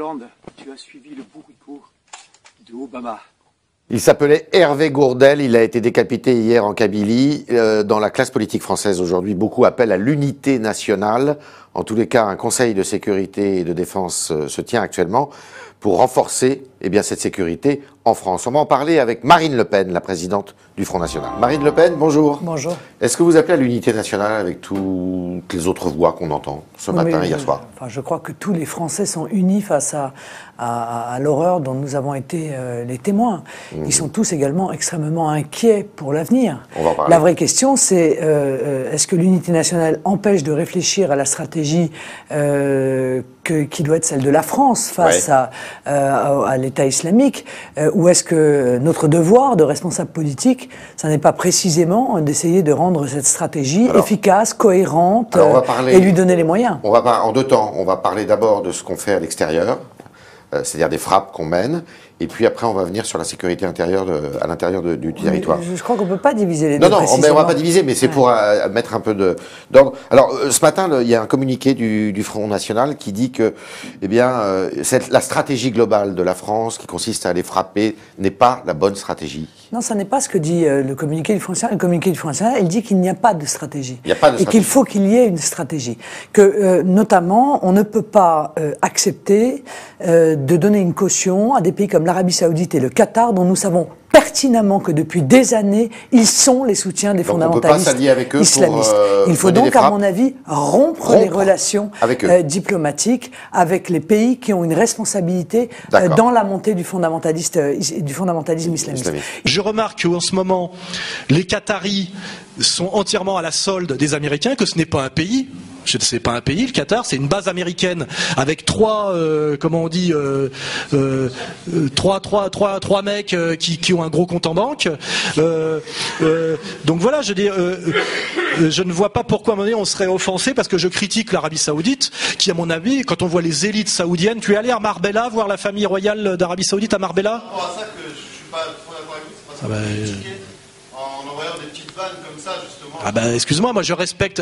Hollande, tu as suivi le bourricot de Obama. Il s'appelait Hervé Gourdel, il a été décapité hier en Kabylie. Dans la classe politique française aujourd'hui, beaucoup appellent à l'unité nationale. En tous les cas, un conseil de sécurité et de défense se tient actuellement pour renforcer cette sécurité en France. On va en parler avec Marine Le Pen, la présidente du Front National. Marine Le Pen, bonjour. Bonjour. Est-ce que vous appelez à l'unité nationale avec toutes les autres voix qu'on entend ce matin, hier soir? Je crois que tous les Français sont unis face à l'horreur dont nous avons été les témoins. Ils sont tous également extrêmement inquiets pour l'avenir. La vraie question, c'est est-ce que l'unité nationale empêche de réfléchir à la stratégie qui doit être celle de la France face à l'État islamique, ou est-ce que notre devoir de responsable politique, ça n'est pas précisément d'essayer de rendre cette stratégie efficace, cohérente, et lui donner les moyens? On va en deux temps. On va parler d'abord de ce qu'on fait à l'extérieur, c'est-à-dire des frappes qu'on mène, et puis après on va venir sur la sécurité intérieure à l'intérieur du territoire. Je crois qu'on ne peut pas diviser les deux. Non, on ne va pas diviser, mais c'est pour mettre un peu d'ordre. Alors ce matin, il y a un communiqué du Front National qui dit que la stratégie globale de la France qui consiste à aller frapper n'est pas la bonne stratégie. Non, ça n'est pas ce que dit le communiqué du Front National. Le communiqué du Front National, il dit qu'il n'y a pas de stratégie. Il n'y a pas de stratégie. Et qu'il faut qu'il y ait une stratégie. Que, notamment, on ne peut pas accepter de donner une caution à des pays comme l'Arabie Saoudite et le Qatar, dont nous savons pertinemment que depuis des années, ils sont les soutiens des fondamentalistes islamistes. Il faut donc, à mon avis, rompre les relations diplomatiques avec les pays qui ont une responsabilité dans la montée du fondamentalisme islamiste. Je remarque qu'en ce moment, les Qataris sont entièrement à la solde des Américains, que ce n'est pas un pays. C'est pas un pays, le Qatar, c'est une base américaine avec trois mecs qui ont un gros compte en banque. Donc voilà, je ne vois pas pourquoi à un moment donné on serait offensé parce que je critique l'Arabie Saoudite, qui à mon avis, quand on voit les élites saoudiennes, tu es allé à Marbella voir la famille royale d'Arabie Saoudite à Marbella? C'est pour ça que je suis pas trop d'accord avec vous, c'est parce que critiqué en envoyant des petites vannes comme ça justement. Excuse-moi, moi je respecte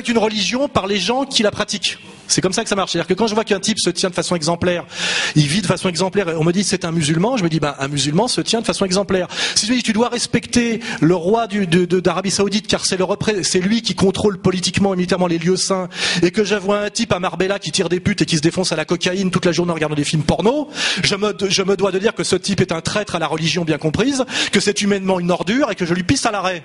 une religion par les gens qui la pratiquent. C'est comme ça que ça marche. C'est-à-dire que quand je vois qu'un type se tient de façon exemplaire, il vit de façon exemplaire, et on me dit c'est un musulman, je me dis un musulman se tient de façon exemplaire. Si je me dis tu dois respecter le roi d'Arabie Saoudite car c'est lui qui contrôle politiquement et militairement les lieux saints, et que je vois un type à Marbella qui tire des putes et qui se défonce à la cocaïne toute la journée en regardant des films porno, je me dois de dire que ce type est un traître à la religion bien comprise, que c'est humainement une ordure et que je lui pisse à l'arrêt.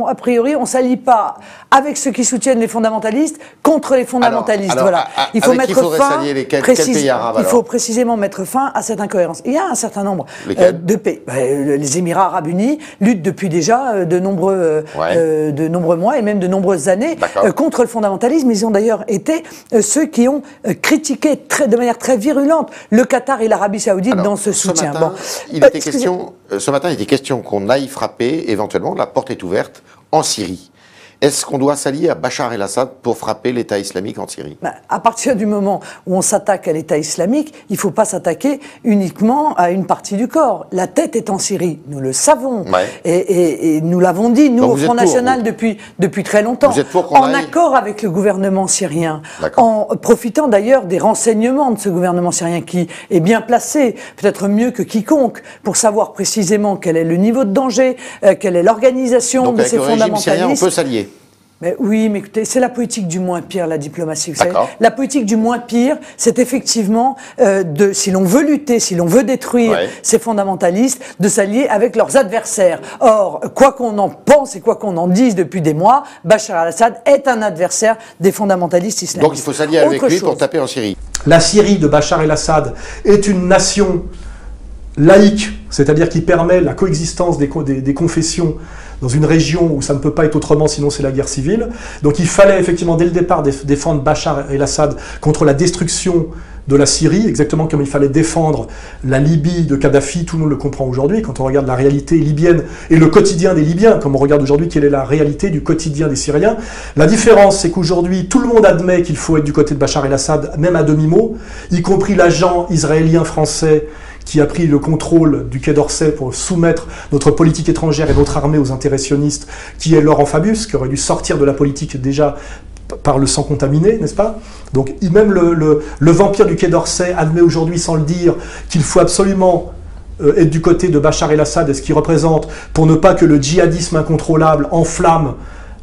A priori, on ne s'allie pas avec ceux qui soutiennent les fondamentalistes contre les fondamentalistes. Voilà. Il faut mettre fin. Il faut précisément mettre fin à cette incohérence. Il y a un certain nombre de pays. Les Émirats Arabes Unis luttent depuis déjà de nombreux mois et même de nombreuses années contre le fondamentalisme. Ils ont d'ailleurs été ceux qui ont critiqué de manière très virulente le Qatar et l'Arabie Saoudite dans ce soutien. Ce matin, il était question qu'on aille frapper, éventuellement, la porte est ouverte, en Syrie. Est-ce qu'on doit s'allier à Bachar el-Assad pour frapper l'État islamique en Syrie? À partir du moment où on s'attaque à l'État islamique, il ne faut pas s'attaquer uniquement à une partie du corps. La tête est en Syrie, nous le savons. Et nous l'avons dit, nous, au Front National, depuis très longtemps. En accord avec le gouvernement syrien, en profitant d'ailleurs des renseignements de ce gouvernement syrien qui est bien placé, peut-être mieux que quiconque, pour savoir précisément quel est le niveau de danger, quelle est l'organisation de ces fondamentalistes. Donc avec le régime syrien, on peut s'allier? Oui, mais écoutez, c'est la politique du moins pire, la diplomatie. Vous savez, la politique du moins pire, c'est effectivement si l'on veut lutter, si l'on veut détruire ces fondamentalistes, de s'allier avec leurs adversaires. Or, quoi qu'on en pense et quoi qu'on en dise depuis des mois, Bachar el-Assad est un adversaire des fondamentalistes islamistes. Donc il faut s'allier avec lui pour taper en Syrie. La Syrie de Bachar el-Assad est une nation laïque, c'est-à-dire qui permet la coexistence des confessions dans une région où ça ne peut pas être autrement, sinon c'est la guerre civile. Donc il fallait effectivement dès le départ défendre Bachar el-Assad contre la destruction de la Syrie, exactement comme il fallait défendre la Libye de Kadhafi. Tout le monde le comprend aujourd'hui quand on regarde la réalité libyenne et le quotidien des Libyens, comme on regarde aujourd'hui quelle est la réalité du quotidien des Syriens. La différence, c'est qu'aujourd'hui tout le monde admet qu'il faut être du côté de Bachar el-Assad, même à demi-mot, y compris l'agent israélien français qui a pris le contrôle du Quai d'Orsay pour soumettre notre politique étrangère et notre armée aux intérêts sionistes, qui est Laurent Fabius, qui aurait dû sortir de la politique déjà par le sang contaminé, n'est-ce pas? Donc même le vampire du Quai d'Orsay admet aujourd'hui, sans le dire, qu'il faut absolument être du côté de Bachar el-Assad et ce qu'il représente pour ne pas que le djihadisme incontrôlable enflamme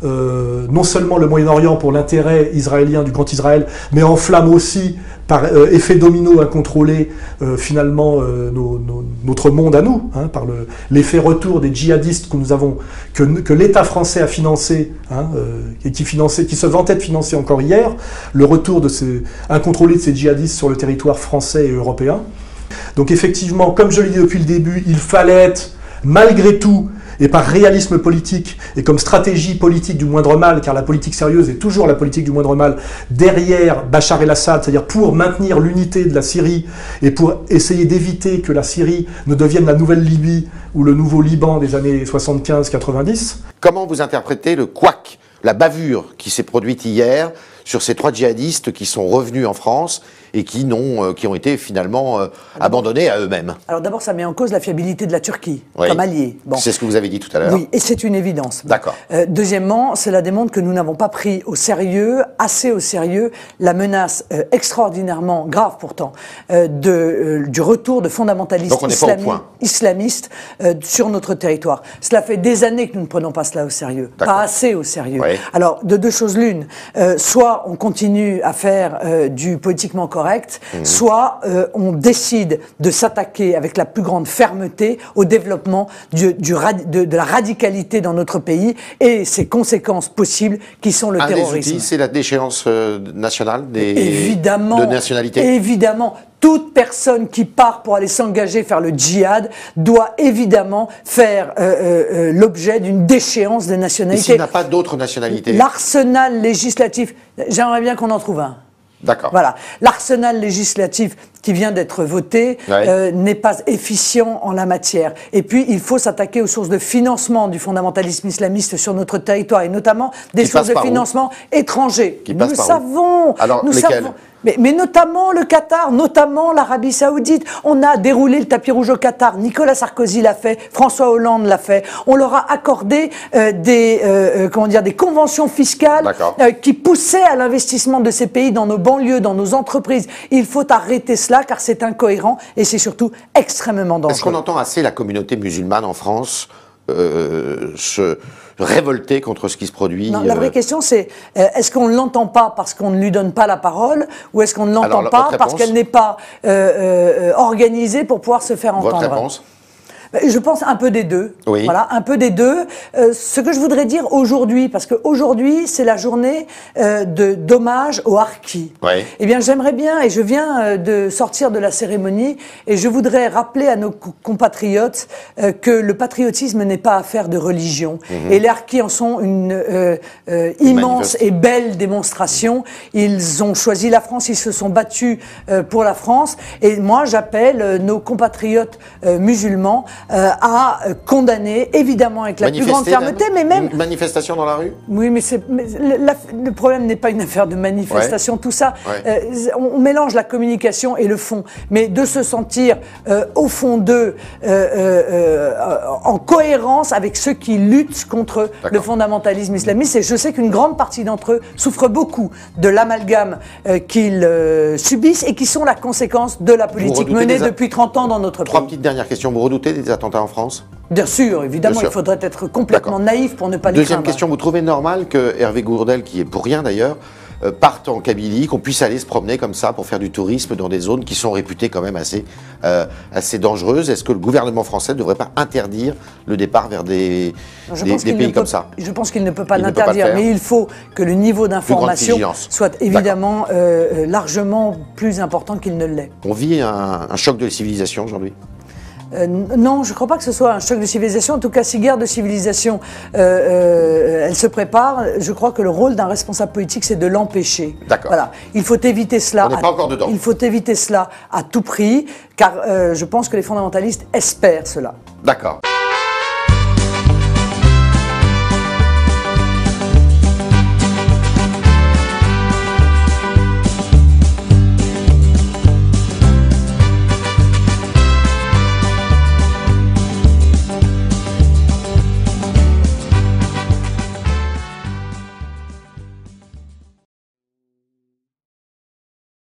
non seulement le Moyen-Orient pour l'intérêt israélien du Grand Israël, mais enflamme aussi par effet domino incontrôlé finalement notre monde à nous, hein, par l'effet retour des djihadistes que nous avons, que l'État français a financé, hein, et qui se vantait de financer encore hier, le retour incontrôlé de ces djihadistes sur le territoire français et européen. Donc effectivement, comme je l'ai dit depuis le début, il fallait être, malgré tout, et par réalisme politique, et comme stratégie politique du moindre mal, car la politique sérieuse est toujours la politique du moindre mal, derrière Bachar el-Assad, c'est-à-dire pour maintenir l'unité de la Syrie, et pour essayer d'éviter que la Syrie ne devienne la nouvelle Libye, ou le nouveau Liban des années 75-90. Comment vous interprétez le couac, la bavure qui s'est produite hier sur ces 3 djihadistes qui sont revenus en France et qui ont été finalement abandonnés à eux-mêmes? Alors d'abord, ça met en cause la fiabilité de la Turquie comme allié. Bon. C'est ce que vous avez dit tout à l'heure. Oui, et c'est une évidence. D'accord. Deuxièmement, cela démontre que nous n'avons pas pris assez au sérieux, la menace extraordinairement grave pourtant du retour de fondamentalistes islamistes sur notre territoire. Cela fait des années que nous ne prenons pas cela au sérieux, pas assez au sérieux. Oui. Alors, de deux choses l'une, soit on continue à faire du politiquement correct, soit on décide de s'attaquer avec la plus grande fermeté au développement de la radicalité dans notre pays et ses conséquences possibles qui sont le terrorisme. Un des outils, c'est la déchéance nationale de nationalité. Évidemment. Toute personne qui part pour aller s'engager faire le djihad doit évidemment faire l'objet d'une déchéance de nationalité. Et s'il n'a pas d'autre nationalité? L'arsenal législatif, j'aimerais bien qu'on en trouve un. D'accord. Voilà. L'arsenal législatif qui vient d'être voté n'est pas efficient en la matière. Et puis, il faut s'attaquer aux sources de financement du fondamentalisme islamiste sur notre territoire, et notamment des sources de financement étrangers. Nous le savons. Alors, lesquelles ? Mais notamment le Qatar, notamment l'Arabie Saoudite. On a déroulé le tapis rouge au Qatar. Nicolas Sarkozy l'a fait, François Hollande l'a fait. On leur a accordé des conventions fiscales qui poussaient à l'investissement de ces pays dans nos banlieues, dans nos entreprises. Il faut arrêter cela car c'est incohérent et c'est surtout extrêmement dangereux. Est-ce qu'on entend assez la communauté musulmane en France se révolter contre ce qui se produit? Non, la vraie question c'est, est-ce qu'on ne l'entend pas parce qu'on ne lui donne pas la parole, ou est-ce qu'on ne l'entend pas parce qu'elle n'est pas organisée pour pouvoir se faire entendre? Votre réponse? Je pense un peu des deux. Oui. Voilà, un peu des deux. Ce que je voudrais dire aujourd'hui, parce qu'aujourd'hui, c'est la journée d'hommage aux harkis. Oui. Eh bien, j'aimerais bien, et je viens de sortir de la cérémonie, et je voudrais rappeler à nos compatriotes que le patriotisme n'est pas affaire de religion. Et les harkis en sont une immense et belle démonstration. Ils ont choisi la France, ils se sont battus pour la France. Et moi, j'appelle nos compatriotes musulmans à condamner, évidemment avec la plus grande fermeté, mais même... Une manifestation dans la rue? Oui, mais le problème n'est pas une affaire de manifestation, tout ça. On mélange la communication et le fond. Mais de se sentir au fond d'eux, en cohérence avec ceux qui luttent contre le fondamentalisme islamiste. Et je sais qu'une grande partie d'entre eux souffrent beaucoup de l'amalgame qu'ils subissent et qui sont la conséquence de la politique menée depuis 30 ans dans notre pays. 3 petites dernières questions. Vous redoutez des attentats en France? Bien sûr, évidemment, il faudrait être complètement naïf pour ne pas les craindre. Deuxième question, vous trouvez normal que Hervé Gourdel, qui est pour rien d'ailleurs, parte en Kabylie, qu'on puisse aller se promener comme ça pour faire du tourisme dans des zones qui sont réputées quand même assez dangereuses? Est-ce que le gouvernement français ne devrait pas interdire le départ vers des pays comme ça? Je pense qu'il ne peut pas l'interdire, mais il faut que le niveau d'information soit évidemment largement plus important qu'il ne l'est. On vit un choc de civilisation aujourd'hui? Non, je ne crois pas que ce soit un choc de civilisation. En tout cas, si guerre de civilisation, elle se prépare, je crois que le rôle d'un responsable politique, c'est de l'empêcher. D'accord. Voilà. Il faut éviter cela. On n'est pas encore dedans. Il faut éviter cela à tout prix, car je pense que les fondamentalistes espèrent cela. D'accord.